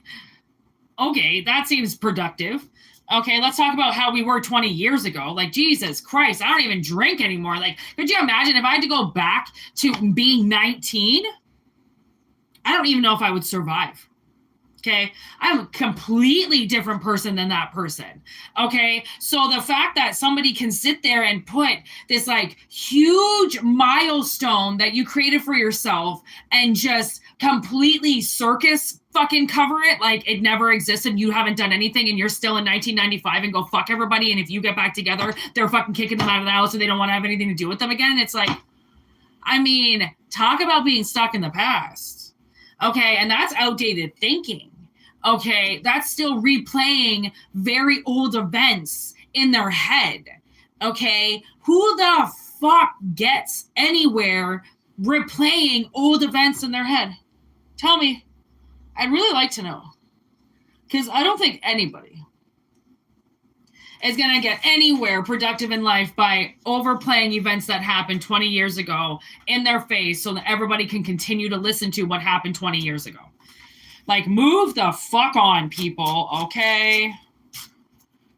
okay, that seems productive. Okay, let's talk about how we were 20 years ago. Like, Jesus Christ, I don't even drink anymore. Like, could you imagine if I had to go back to being 19? I don't even know if I would survive. Okay, I'm a completely different person than that person. Okay, so the fact that somebody can sit there and put this like huge milestone that you created for yourself and just completely circus fucking cover it like it never existed, you haven't done anything, and you're still in 1995 and go fuck everybody, and if you get back together, they're fucking kicking them out of the house and they don't want to have anything to do with them again. It's like, I mean, talk about being stuck in the past. Okay, and that's outdated thinking. Okay, that's still replaying very old events in their head. Okay, who the fuck gets anywhere replaying old events in their head? Tell me. I'd really like to know. Because I don't think anybody is going to get anywhere productive in life by overplaying events that happened 20 years ago in their face so that everybody can continue to listen to what happened 20 years ago. Like, move the fuck on, people, okay?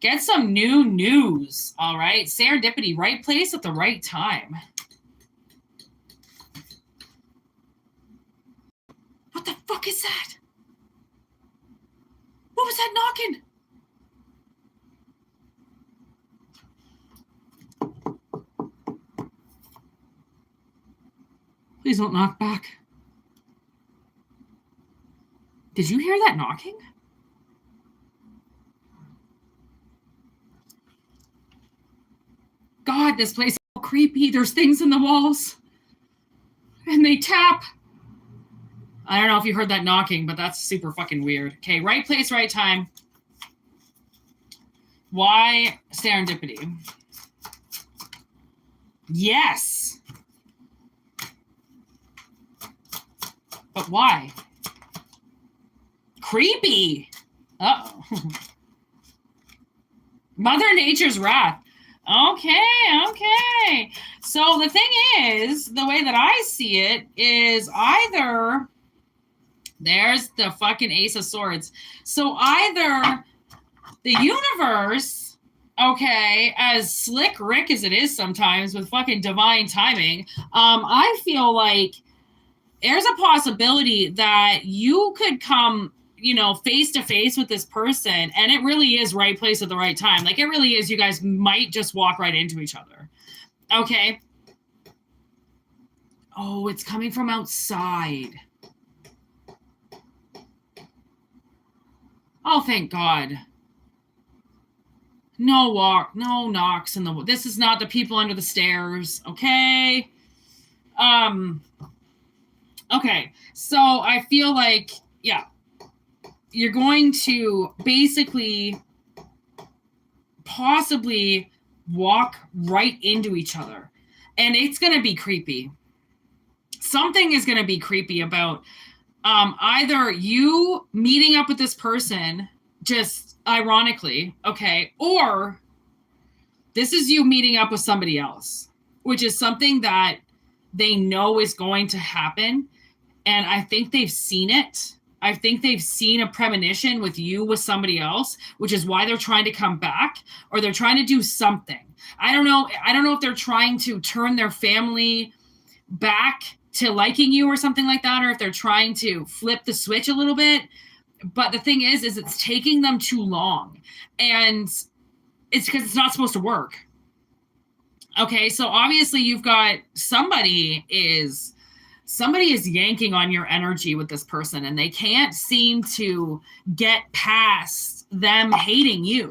Get some new news, all right? Serendipity, right place at the right time. What the fuck is that? What was that knocking? Please don't knock back. Did you hear that knocking? God, this place is so creepy. There's things in the walls. And they tap. I don't know if you heard that knocking, but that's super fucking weird. Okay, right place, right time. Why serendipity? Yes. But why? Creepy. Uh-oh. Mother Nature's wrath. Okay. So the thing is, the way that I see it is either There's the fucking Ace of Swords. So either the universe, okay, as slick Rick as it is sometimes with fucking divine timing, I feel like there's a possibility that you could come, you know, face to face with this person, and it really is right place at the right time. Like, it really is. You guys might just walk right into each other. Okay. Oh, it's coming from outside. Oh, thank God. No knocks in the. This is not the people under the stairs. Okay. Okay. So I feel like, yeah, you're going to basically possibly walk right into each other, and it's going to be creepy. Something is going to be creepy about either you meeting up with this person just ironically, okay, or this is you meeting up with somebody else, which is something that they know is going to happen. And I think they've seen it. I think they've seen a premonition with you with somebody else, which is why they're trying to come back, or they're trying to do something. I don't know if they're trying to turn their family back to liking you or something like that, or if they're trying to flip the switch a little bit. But the thing is it's taking them too long, and it's because it's not supposed to work. Okay, so obviously you've got somebody is yanking on your energy with this person, and they can't seem to get past them hating you.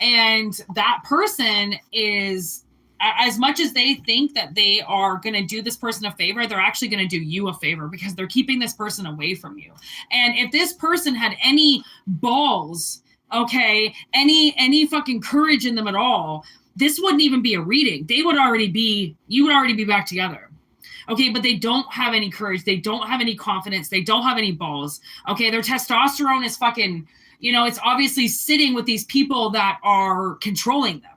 And that person is, as much as they think that they are going to do this person a favor, they're actually going to do you a favor, because they're keeping this person away from you. And if this person had any balls, okay, any fucking courage in them at all, this wouldn't even be a reading. You would already be back together. Okay, but they don't have any courage. They don't have any confidence. They don't have any balls. Okay, their testosterone is fucking, you know, it's obviously sitting with these people that are controlling them.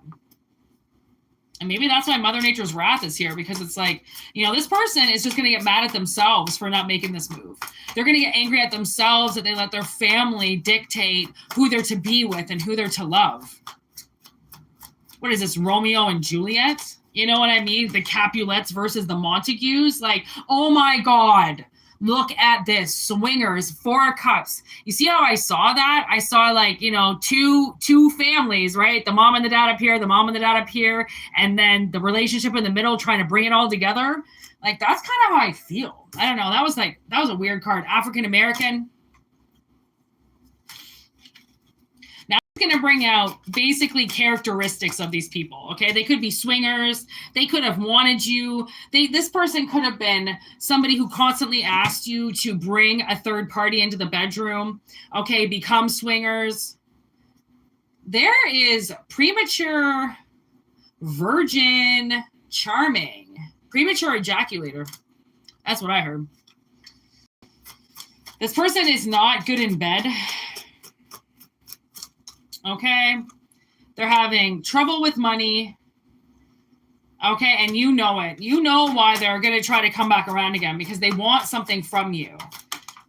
And maybe that's why Mother Nature's wrath is here, because it's like, you know, this person is just going to get mad at themselves for not making this move. They're going to get angry at themselves that they let their family dictate who they're to be with and who they're to love. What is this, Romeo and Juliet? You know what I mean? The Capulets versus the Montagues. Like, oh my God. Look at this. Swingers, 4 of Cups. You see how I saw that? I saw, like, you know, two families, right? The mom and the dad up here, the mom and the dad up here, and then the relationship in the middle trying to bring it all together. Like, that's kind of how I feel. I don't know. That was a weird card. African American. Now it's going to bring out basically characteristics of these people, okay? They could be swingers. They could have wanted you. This person could have been somebody who constantly asked you to bring a third party into the bedroom, okay? Become swingers. There is premature virgin charming. Premature ejaculator. That's what I heard. This person is not good in bed. Okay, they're having trouble with money. Okay, and you know it. You know why they're going to try to come back around again, because they want something from you.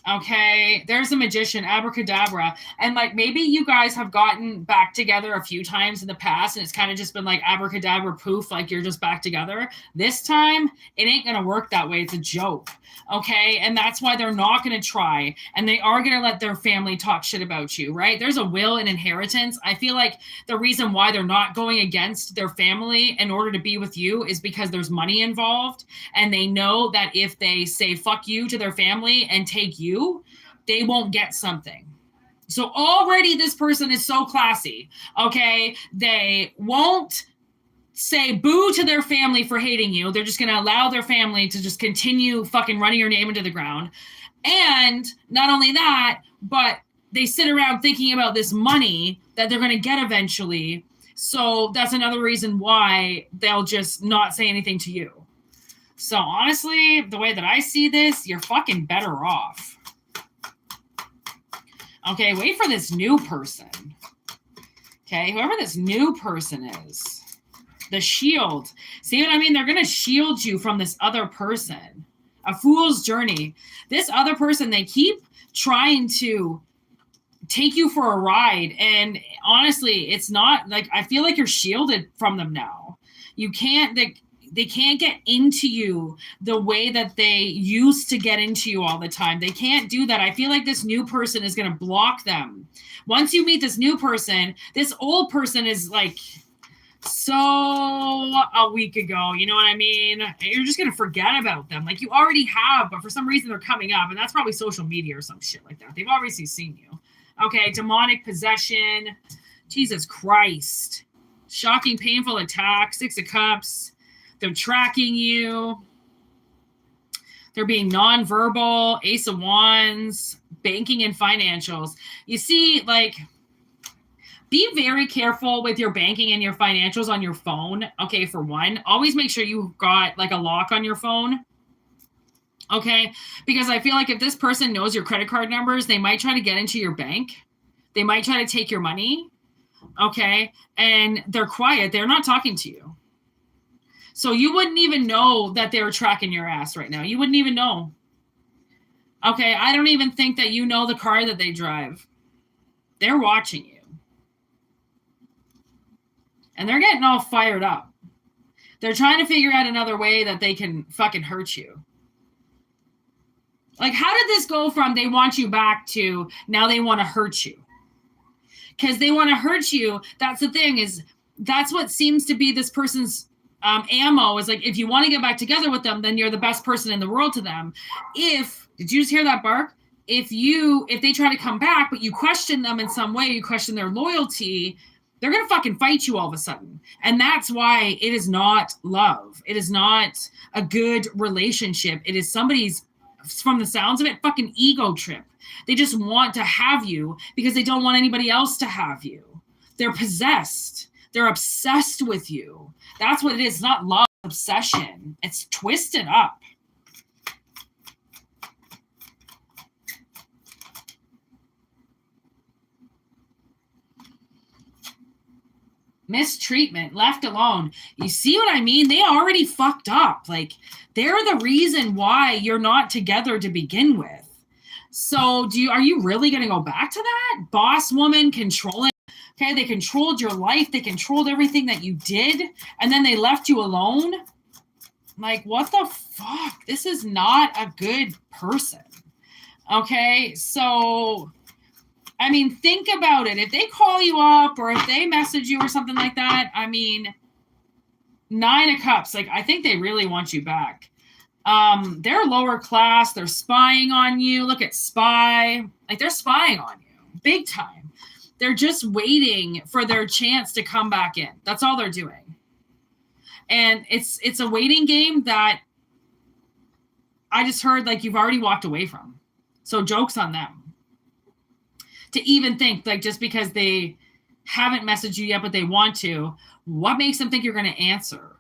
Okay, there's a magician, abracadabra. And like, maybe you guys have gotten back together a few times in the past, and it's kind of just been like abracadabra poof, like you're just back together. This time, it ain't going to work that way. It's a joke. Okay, and that's why they're not going to try, and they are going to let their family talk shit about you, right? There's a will and inheritance. I feel like the reason why they're not going against their family in order to be with you is because there's money involved, and they know that if they say fuck you to their family and take you, they won't get something. So already this person is so classy, okay? They won't say boo to their family for hating you. They're just going to allow their family to just continue fucking running your name into the ground. And not only that, but they sit around thinking about this money that they're going to get eventually. So that's another reason why they'll just not say anything to you. So honestly, the way that I see this, you're fucking better off. Okay, wait for this new person. Okay, whoever this new person is. The shield. See what I mean? They're going to shield you from this other person. A fool's journey. This other person, they keep trying to take you for a ride. And honestly, it's not like, I feel like you're shielded from them now. You can't, they can't get into you the way that they used to get into you all the time. They can't do that. I feel like this new person is going to block them. Once you meet this new person, this old person is like so a week ago. You know what I mean? You're just going to forget about them. Like you already have, but for some reason they're coming up, and that's probably social media or some shit like that. They've obviously seen you. Okay, demonic possession. Jesus Christ. Shocking, painful attack. 6 of Cups. They're tracking you. They're being nonverbal. Ace of Wands. Banking and financials. You see, like, be very careful with your banking and your financials on your phone. Okay, for one. Always make sure you've got, like, a lock on your phone. Okay, because I feel like if this person knows your credit card numbers, they might try to get into your bank. They might try to take your money. Okay, and they're quiet. They're not talking to you. So you wouldn't even know that they were tracking your ass right now. You wouldn't even know. Okay, I don't even think that you know the car that they drive. They're watching you. And they're getting all fired up. They're trying to figure out another way that they can fucking hurt you. Like, how did this go from they want you back to now they want to hurt you? Because they want to hurt you. That's the thing, is that's what seems to be this person's ammo, is like, if you want to get back together with them, then you're the best person in the world to them. Did you just hear that bark? If they try to come back, but you question them in some way, you question their loyalty, they're going to fucking fight you all of a sudden. And that's why it is not love. It is not a good relationship. It is somebody's, from the sounds of it, fucking ego trip. They just want to have you because they don't want anybody else to have you. They're possessed. They're obsessed with you. That's what it is. It's not love, obsession. It's twisted up. Mistreatment, left alone. You see what I mean? They already fucked up. Like, they're the reason why you're not together to begin with. So are you really going to go back to that? Boss woman controlling. Okay, they controlled your life. They controlled everything that you did. And then they left you alone. Like, what the fuck? This is not a good person. Okay, so, I mean, think about it. If they call you up or if they message you or something like that, I mean, 9 of Cups. Like, I think they really want you back. They're lower class. They're spying on you. Look at spy. Like, they're spying on you big time. They're just waiting for their chance to come back in. That's all they're doing. And it's a waiting game that I just heard, like, you've already walked away from. So joke's on them. To even think, like, just because they haven't messaged you yet, but they want to, what makes them think you're going to answer?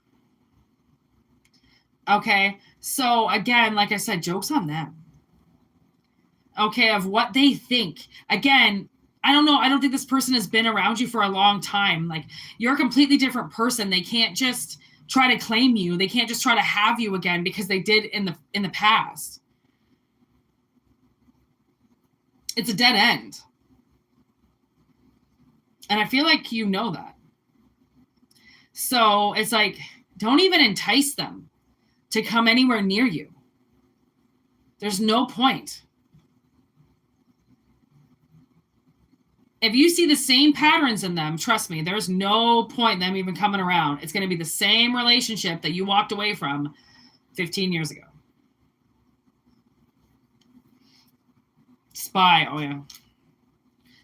Okay. So again, like I said, joke's on them. Okay. Of what they think. Again, I don't know. I don't think this person has been around you for a long time. Like, you're a completely different person. They can't just try to claim you. They can't just try to have you again because they did in the past. It's a dead end. And I feel like you know that. So it's like, don't even entice them to come anywhere near you. There's no point. If you see the same patterns in them, trust me, there's no point in them even coming around. It's going to be the same relationship that you walked away from 15 years ago. Spy, oh yeah.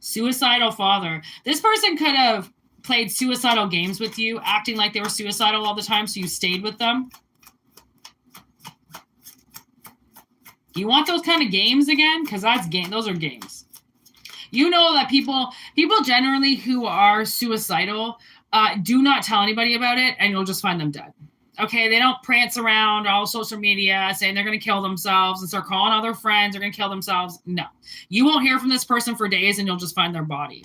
Suicidal father. This person could have played suicidal games with you, acting like they were suicidal all the time, so you stayed with them. You want those kind of games again? Because those are games. You know that people generally who are suicidal do not tell anybody about it, and you'll just find them dead. Okay, they don't prance around all social media saying they're going to kill themselves and start calling all their friends they're going to kill themselves. No. You won't hear from this person for days, and you'll just find their body.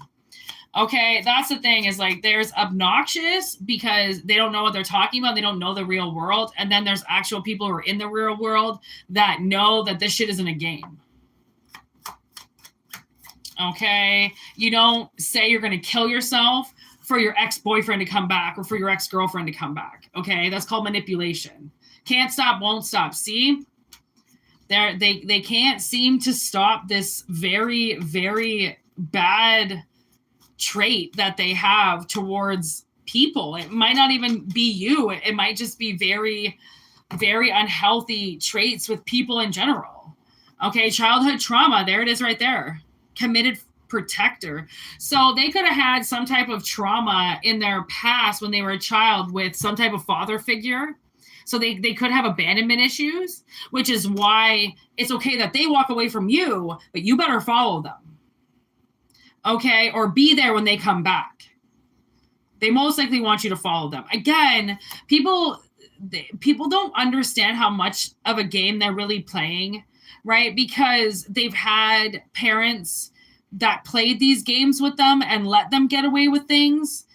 Okay, that's the thing is like there's obnoxious because they don't know what they're talking about. They don't know the real world. And then there's actual people who are in the real world that know that this shit isn't a game. Okay, you don't say you're going to kill yourself for your ex-boyfriend to come back or for your ex-girlfriend to come back. Okay, that's called manipulation. Can't stop, won't stop. See? They can't seem to stop this very, very bad trait that they have towards people. It might not even be you. It might just be very, very unhealthy traits with people in general. Okay, childhood trauma. There it is right there. Committed protector. So they could have had some type of trauma in their past when they were a child with some type of father figure. So they could have abandonment issues, which is why it's okay that they walk away from you, but you better follow them. Okay? Or be there when they come back. They most likely want you to follow them. Again, people don't understand how much of a game they're really playing, right? Because they've had parents that played these games with them and let them get away with things.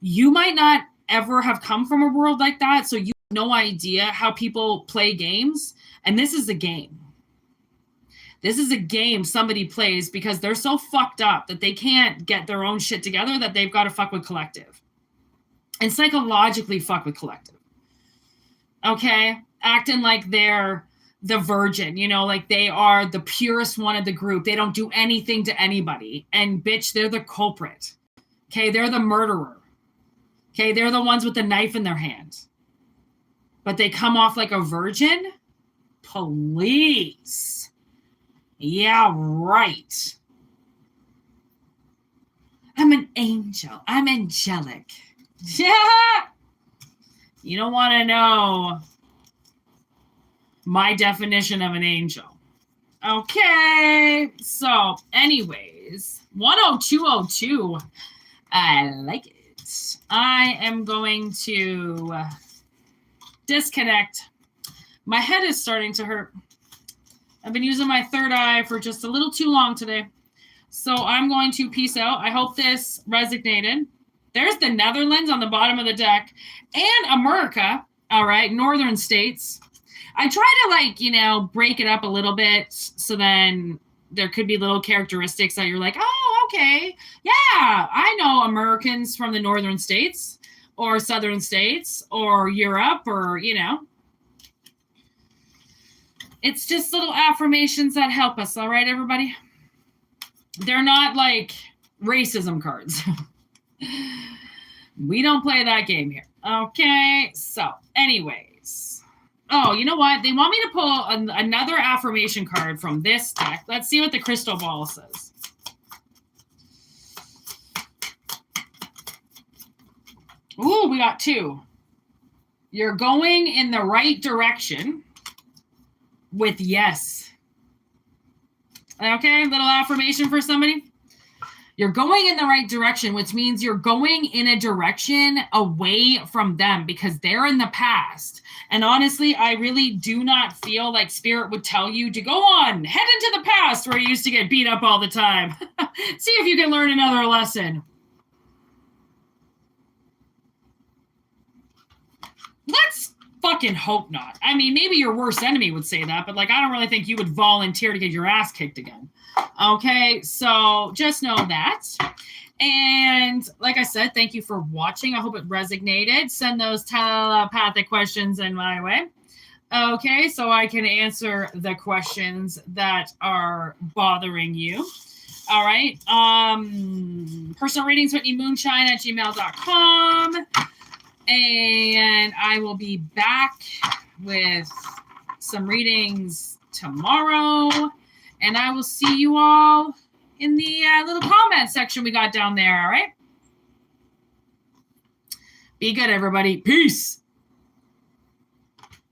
You might not ever have come from a world like that, so you have no idea how people play games. And this is a game. This is a game somebody plays because they're so fucked up that they can't get their own shit together that they've got to fuck with collective. And psychologically fuck with collective. Okay? Acting like they're the virgin, you know, like they are the purest one of the group. They don't do anything to anybody. And bitch, they're the culprit. Okay? They're the murderer. Okay? They're the ones with the knife in their hand. But they come off like a virgin? Please. Yeah, right. I'm an angel. I'm angelic. Yeah. You don't want to know my definition of an angel. Okay. So, anyways, 10202. I like it. I am going to disconnect. My head is starting to hurt. I've been using my third eye for just a little too long today. So I'm going to peace out. I hope this resonated. There's the Netherlands on the bottom of the deck and America. All right. Northern states. I try to break it up a little bit. So then there could be little characteristics that you're like, oh, okay. Yeah. I know Americans from the Northern states or Southern states or Europe or, it's just little affirmations that help us. All right, everybody? They're not like racism cards. We don't play that game here. Okay, so anyways. Oh, you know what? They want me to pull another affirmation card from this deck. Let's see what the crystal ball says. Ooh, we got two. You're going in the right direction. With yes. Okay, little affirmation for somebody. You're going in the right direction, which means you're going in a direction away from them because they're in the past. And honestly, I really do not feel like Spirit would tell you to go on, head into the past where you used to get beat up all the time. See if you can learn another lesson. Let's fucking hope not. I mean, maybe your worst enemy would say that, but I don't really think you would volunteer to get your ass kicked again. Okay, so just know that. And like I said, thank you for watching. I hope it resonated. Send those telepathic questions in my way. Okay, so I can answer the questions that are bothering you. All right. Personal readings, WhitneyMoonshine@gmail.com. And I will be back with some readings tomorrow. And I will see you all in the little comment section we got down there. All right. Be good, everybody. Peace.